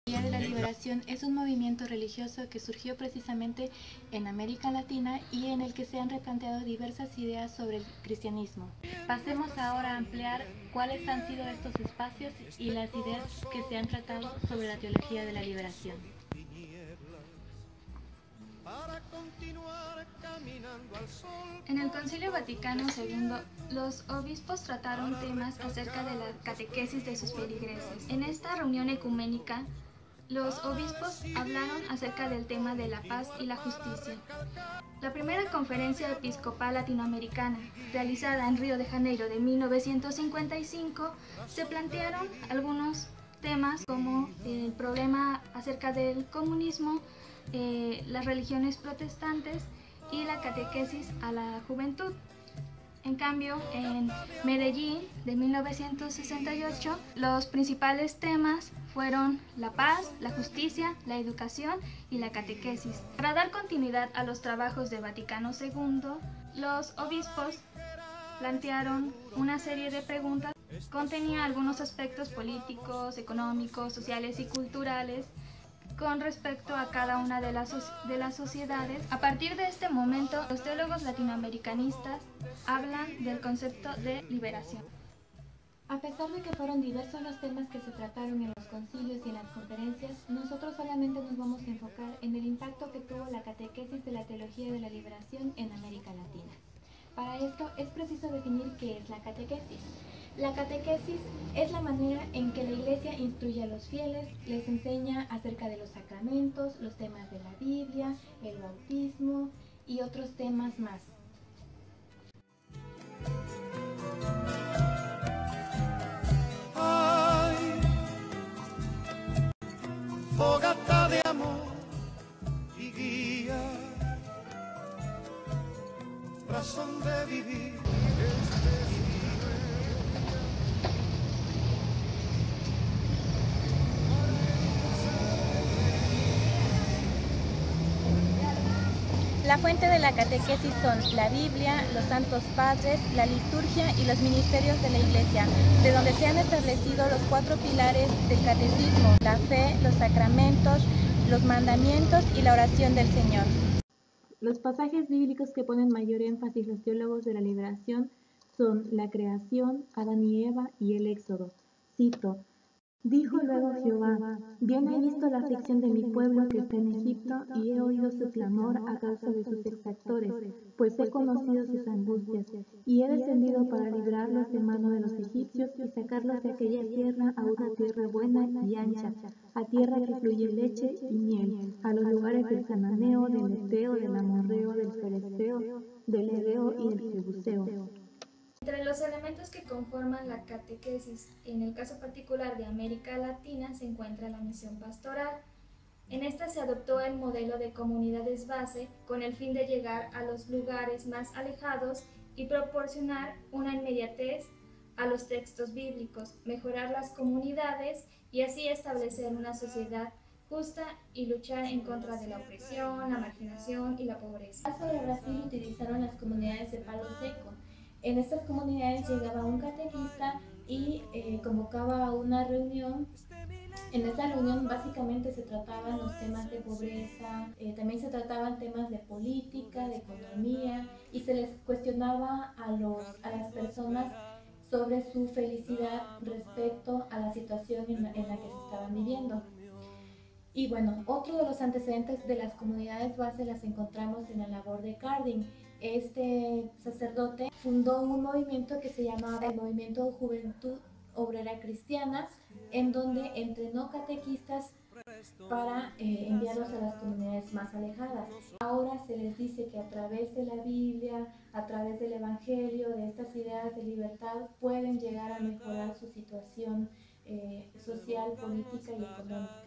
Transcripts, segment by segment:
Día de la Liberación es un movimiento religioso que surgió precisamente en América Latina y en el que se han replanteado diversas ideas sobre el cristianismo. Pasemos ahora a ampliar cuáles han sido estos espacios y las ideas que se han tratado sobre la teología de la liberación. En el Concilio Vaticano II, los obispos trataron temas acerca de la catequesis de sus feligreses. En esta reunión ecuménica, los obispos hablaron acerca del tema de la paz y la justicia. La primera conferencia episcopal latinoamericana, realizada en Río de Janeiro de 1955, se plantearon algunos temas como el problema acerca del comunismo, las religiones protestantes y la catequesis a la juventud. En cambio, en Medellín de 1968, los principales temas fueron la paz, la justicia, la educación y la catequesis. Para dar continuidad a los trabajos de Vaticano II, los obispos plantearon una serie de preguntas. Contenía algunos aspectos políticos, económicos, sociales y culturales con respecto a cada una de las sociedades. A partir de este momento, los teólogos latinoamericanistas hablan del concepto de liberación. A pesar de que fueron diversos los temas que se trataron en los concilios y en las conferencias, nosotros solamente nos vamos a enfocar en el impacto que tuvo la catequesis de la teología de la liberación en América Latina. Para esto es preciso definir qué es la catequesis. La catequesis es la manera en que la Iglesia instruye a los fieles, les enseña acerca de los sacramentos, los temas de la Biblia, el bautismo y otros temas más. Ay, fogata de amor y guía, razón de vivir. La fuente de la catequesis son la Biblia, los santos padres, la liturgia y los ministerios de la Iglesia, de donde se han establecido los 4 pilares del catecismo: la fe, los sacramentos, los mandamientos y la oración del Señor. Los pasajes bíblicos que ponen mayor énfasis los teólogos de la liberación son la creación, Adán y Eva y el Éxodo. Cito: dijo luego Jehová, bien he visto la aflicción de mi pueblo que está en Egipto, y he oído su clamor a causa de sus exactores, pues he conocido sus angustias, y he descendido para librarlos de mano de los egipcios y sacarlos de aquella tierra a una tierra buena y ancha, a tierra que fluye leche y miel, a los lugares del cananeo, del eteo, del amorreo, del ferezeo, del heveo y del jebuseo. Entre los elementos que conforman la catequesis, en el caso particular de América Latina, se encuentra la misión pastoral. En esta se adoptó el modelo de comunidades base con el fin de llegar a los lugares más alejados y proporcionar una inmediatez a los textos bíblicos, mejorar las comunidades y así establecer una sociedad justa y luchar en contra de la opresión, la marginación y la pobreza. En el caso de Brasil utilizaron las comunidades de palo seco. En estas comunidades llegaba un catequista y convocaba a una reunión. En esta reunión básicamente se trataban los temas de pobreza, también se trataban temas de política, de economía, y se les cuestionaba a las personas sobre su felicidad respecto a la situación en la que se estaban viviendo. Y bueno, otro de los antecedentes de las comunidades base las encontramos en la labor de Carding. Este sacerdote fundó un movimiento que se llamaba el Movimiento Juventud Obrera Cristiana, en donde entrenó catequistas para enviarlos a las comunidades más alejadas. Ahora se les dice que a través de la Biblia, a través del Evangelio, de estas ideas de libertad, pueden llegar a mejorar su situación social, política y económica.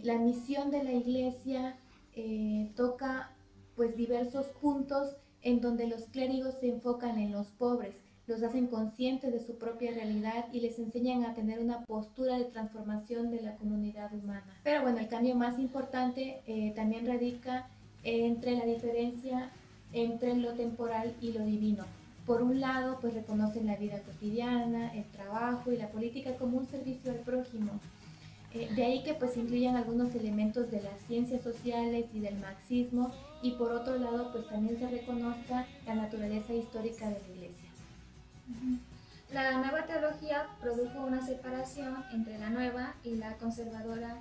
La misión de la Iglesia toca pues diversos puntos en donde los clérigos se enfocan en los pobres, los hacen conscientes de su propia realidad y les enseñan a tener una postura de transformación de la comunidad humana. Pero bueno, el cambio más importante también radica entre la diferencia entre lo temporal y lo divino. Por un lado, pues reconocen la vida cotidiana, el trabajo y la política como un servicio al prójimo. De ahí que pues incluyan algunos elementos de las ciencias sociales y del marxismo, y por otro lado pues también se reconozca la naturaleza histórica de la Iglesia. La nueva teología produjo una separación entre la nueva y la conservadora,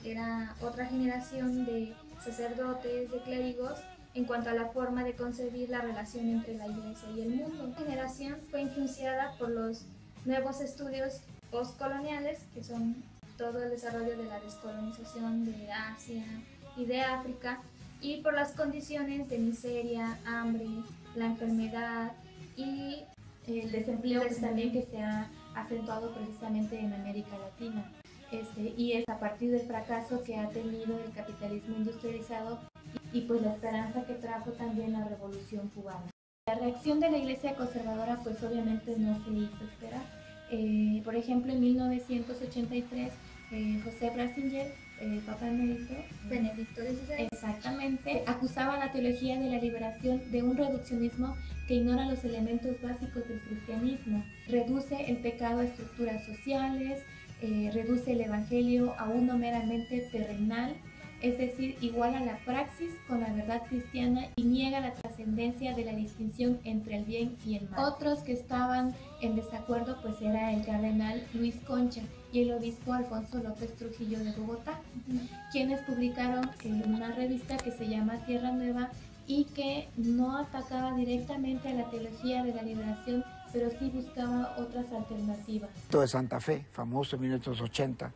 que era otra generación de sacerdotes, de clérigos, en cuanto a la forma de concebir la relación entre la Iglesia y el mundo. Esta generación fue influenciada por los nuevos estudios postcoloniales, que son todo el desarrollo de la descolonización de Asia y de África, y por las condiciones de miseria, hambre, la enfermedad y el desempleo pues, también que se ha acentuado precisamente en América Latina. Y es a partir del fracaso que ha tenido el capitalismo industrializado y pues la esperanza que trajo también la Revolución Cubana. La reacción de la Iglesia conservadora pues obviamente no se hizo esperar. Por ejemplo, en 1983, José Ratzinger, Papa Emérito, Benedicto XVI, exactamente, acusaba a la teología de la liberación de un reduccionismo que ignora los elementos básicos del cristianismo, reduce el pecado a estructuras sociales, reduce el evangelio a uno meramente terrenal, es decir, iguala la praxis con la verdad cristiana y niega la trascendencia de la distinción entre el bien y el mal. Otros que estaban en desacuerdo pues era el cardenal Luis Concha y el obispo Alfonso López Trujillo de Bogotá, quienes publicaron en una revista que se llama Tierra Nueva y que no atacaba directamente a la teología de la liberación, pero sí buscaba otras alternativas. De Santa Fe, famoso en 1980,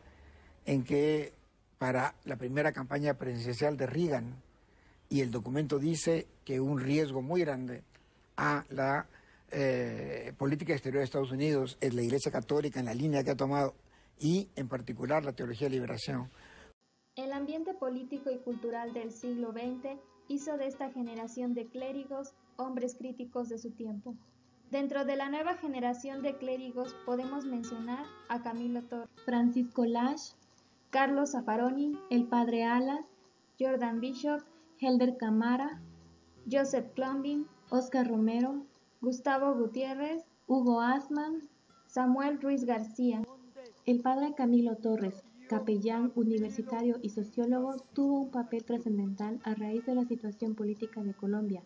en que para la primera campaña presidencial de Reagan, y el documento dice que un riesgo muy grande a la política exterior de Estados Unidos es la Iglesia Católica en la línea que ha tomado, y en particular la teología de liberación. El ambiente político y cultural del siglo XX hizo de esta generación de clérigos hombres críticos de su tiempo. Dentro de la nueva generación de clérigos podemos mencionar a Camilo Torres, Francisco Lash, Carlos Zaffaroni, el Padre Alas, Jordan Bishop, Helder Camara, Joseph Clombin, Oscar Romero, Gustavo Gutiérrez, Hugo Asman, Samuel Ruiz García. El Padre Camilo Torres, capellán universitario y sociólogo, tuvo un papel trascendental a raíz de la situación política de Colombia.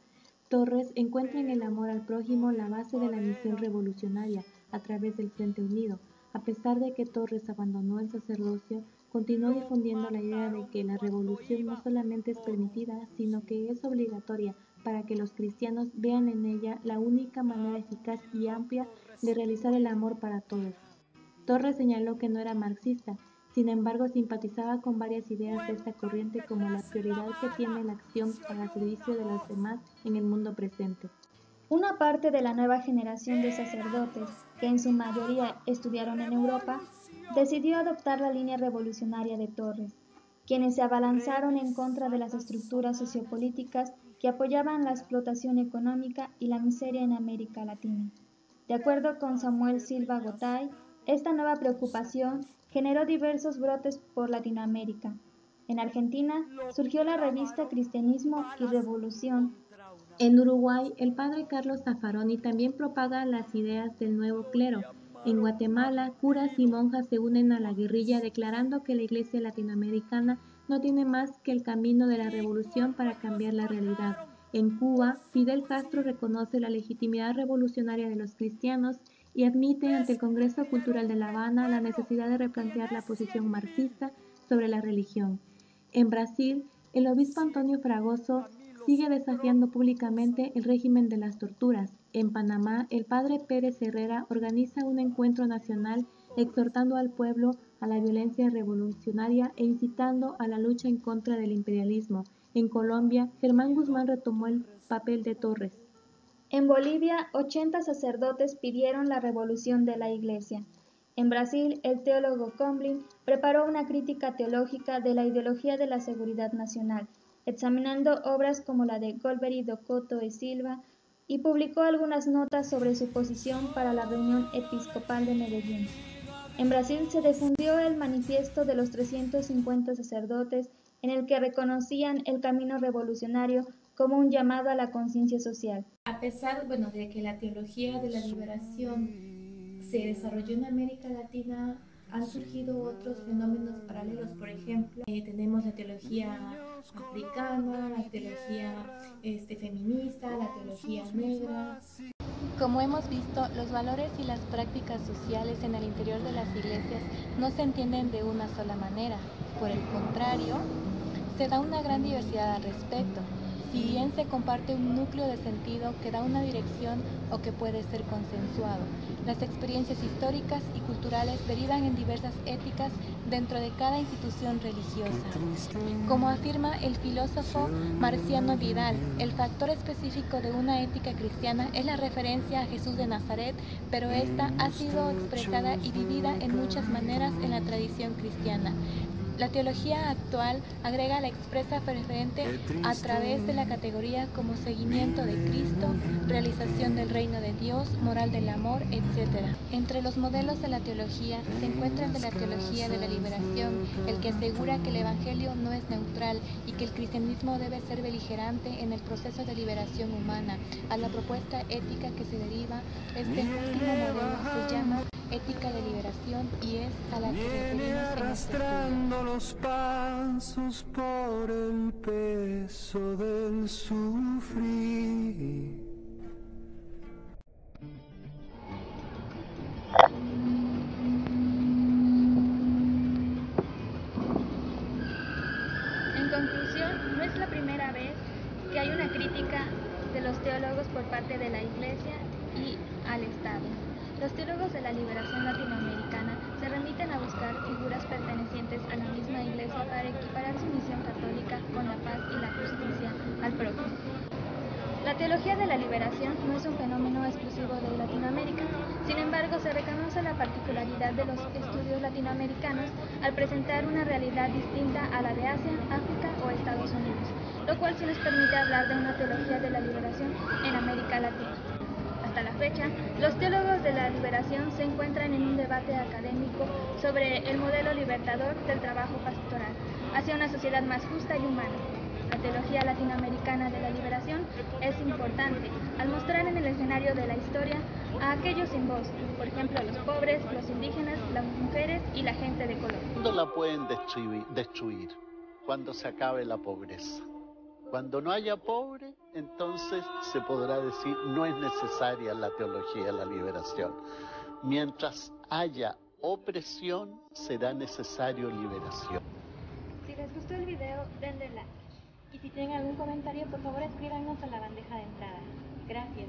Torres encuentra en el amor al prójimo la base de la misión revolucionaria a través del Frente Unido. A pesar de que Torres abandonó el sacerdocio, continuó difundiendo la idea de que la revolución no solamente es permitida, sino que es obligatoria para que los cristianos vean en ella la única manera eficaz y amplia de realizar el amor para todos. Torres señaló que no era marxista, sin embargo simpatizaba con varias ideas de esta corriente como la prioridad que tiene la acción para servicio de los demás en el mundo presente. Una parte de la nueva generación de sacerdotes, que en su mayoría estudiaron en Europa, decidió adoptar la línea revolucionaria de Torres, quienes se abalanzaron en contra de las estructuras sociopolíticas que apoyaban la explotación económica y la miseria en América Latina. De acuerdo con Samuel Silva Gotay, esta nueva preocupación generó diversos brotes por Latinoamérica. En Argentina surgió la revista Cristianismo y Revolución. En Uruguay, el padre Carlos Zaffaroni también propaga las ideas del nuevo clero. En Guatemala, curas y monjas se unen a la guerrilla declarando que la Iglesia latinoamericana no tiene más que el camino de la revolución para cambiar la realidad. En Cuba, Fidel Castro reconoce la legitimidad revolucionaria de los cristianos y admite ante el Congreso Cultural de La Habana la necesidad de replantear la posición marxista sobre la religión. En Brasil, el obispo Antonio Fragoso sigue desafiando públicamente el régimen de las torturas. En Panamá, el padre Pérez Herrera organiza un encuentro nacional exhortando al pueblo a la violencia revolucionaria e incitando a la lucha en contra del imperialismo. En Colombia, Germán Guzmán retomó el papel de Torres. En Bolivia, 80 sacerdotes pidieron la revolución de la Iglesia. En Brasil, el teólogo Comblin preparó una crítica teológica de la ideología de la seguridad nacional, examinando obras como la de Golbery do Couto e Silva, y publicó algunas notas sobre su posición para la reunión episcopal de Medellín. En Brasil se difundió el manifiesto de los 350 sacerdotes, en el que reconocían el camino revolucionario como un llamado a la conciencia social. A pesar, de que la teología de la liberación se desarrolló en América Latina han surgido otros fenómenos paralelos. Por ejemplo, tenemos la teología africana, la teología feminista, la teología negra. Como hemos visto, los valores y las prácticas sociales en el interior de las iglesias no se entienden de una sola manera. Por el contrario, se da una gran diversidad al respecto. Si bien se comparte un núcleo de sentido que da una dirección o que puede ser consensuado, las experiencias históricas y culturales derivan en diversas éticas dentro de cada institución religiosa. Como afirma el filósofo Marciano Vidal, el factor específico de una ética cristiana es la referencia a Jesús de Nazaret, pero esta ha sido expresada y vivida en muchas maneras en la tradición cristiana. La teología actual agrega la expresa preferente a través de la categoría como seguimiento de Cristo, realización del reino de Dios, moral del amor, etc. Entre los modelos de la teología se encuentra el de la teología de la liberación, el que asegura que el evangelio no es neutral y que el cristianismo debe ser beligerante en el proceso de liberación humana. A la propuesta ética que se deriva, este último modelo se llama ética de liberación y es a la que referimos en este estudio. Los pasos por el peso del sufrir. En conclusión, no es la primera vez que hay una crítica de los teólogos por parte de la Iglesia y al Estado. Los teólogos de la liberación latinoamericana se remiten a buscar figuras pertenecientes a la misma Iglesia para equiparar su misión católica con la paz y la justicia al prójimo. La teología de la liberación no es un fenómeno exclusivo de Latinoamérica. Sin embargo, se reconoce la particularidad de los estudios latinoamericanos al presentar una realidad distinta a la de Asia, África o Estados Unidos, lo cual sí nos permite hablar de una teología de la liberación en América Latina. Hasta la fecha, los teólogos de la liberación se encuentran en un debate académico sobre el modelo libertador del trabajo pastoral hacia una sociedad más justa y humana. La teología latinoamericana de la liberación es importante al mostrar en el escenario de la historia a aquellos sin voz, por ejemplo los pobres, los indígenas, las mujeres y la gente de color. ¿Cuándo la pueden destruir? Cuando se acabe la pobreza. Cuando no haya pobre, entonces se podrá decir no es necesaria la teología de la liberación. Mientras haya opresión, será necesario liberación. Si les gustó el video, denle like. Y si tienen algún comentario, por favor escríbanos a la bandeja de entrada. Gracias.